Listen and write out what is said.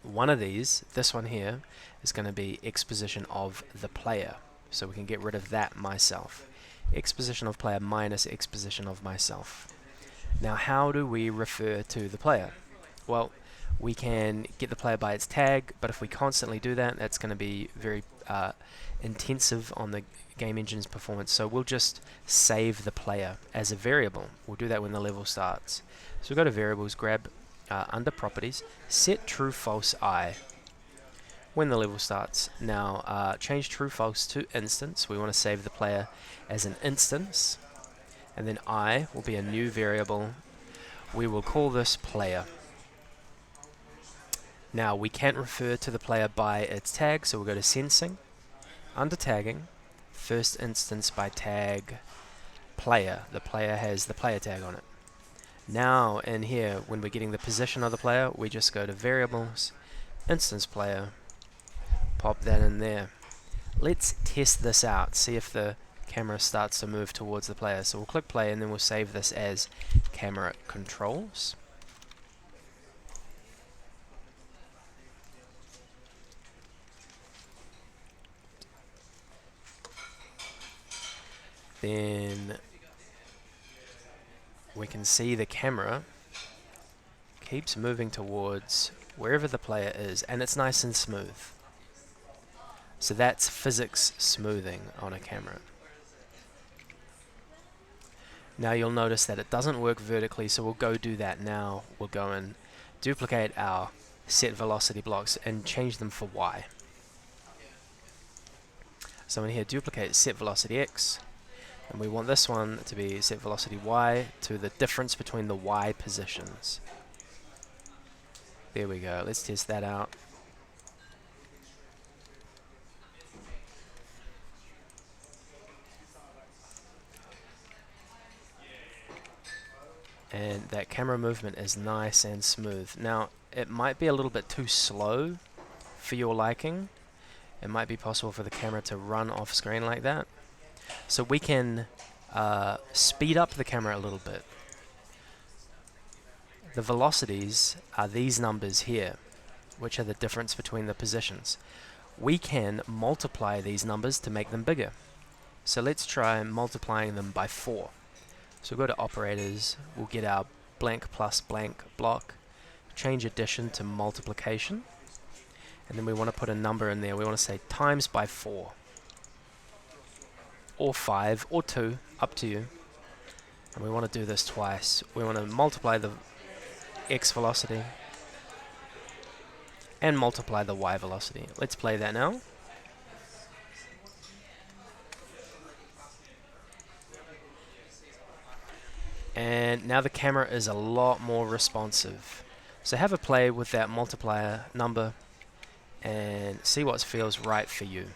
One of these, this one here, is going to be X position of the player. So we can get rid of that myself. X position of player minus X position of myself. Now how do we refer to the player? Well, we can get the player by its tag, but if we constantly do that, that's going to be very intensive on the game engine's performance. So we'll just save the player as a variable. We'll do that when the level starts. So we'll go to variables, grab under properties, set true false I when the level starts. Now change true false to instance. We want to save the player as an instance, and then I will be a new variable. We will call this player. Now we can't refer to the player by its tag, so we'll go to sensing, under tagging, first instance by tag player. The player has the player tag on it. Now in here, when we're getting the position of the player, we just go to variables, instance player, pop that in there. Let's test this out, see if the camera starts to move towards the player. So we'll click play and then we'll save this as camera controls. Then we can see the camera keeps moving towards wherever the player is, and it's nice and smooth. So that's physics smoothing on a camera. Now you'll notice that it doesn't work vertically, so we'll go do that now. We'll go and duplicate our set velocity blocks and change them for Y. So in here, duplicate set velocity X, and we want this one to be set velocity Y to the difference between the Y positions. There we go. Let's test that out. And that camera movement is nice and smooth. Now, it might be a little bit too slow for your liking. It might be possible for the camera to run off screen like that. So we can speed up the camera a little bit. The velocities are these numbers here, which are the difference between the positions. We can multiply these numbers to make them bigger. So let's try multiplying them by 4. So we'll go to operators, we'll get our blank plus blank block, change addition to multiplication, and then we want to put a number in there. We want to say times by 4, or 5, or 2, up to you. And we want to do this twice. We want to multiply the X velocity and multiply the Y velocity. Let's play that now. And now the camera is a lot more responsive. So have a play with that multiplier number and see what feels right for you.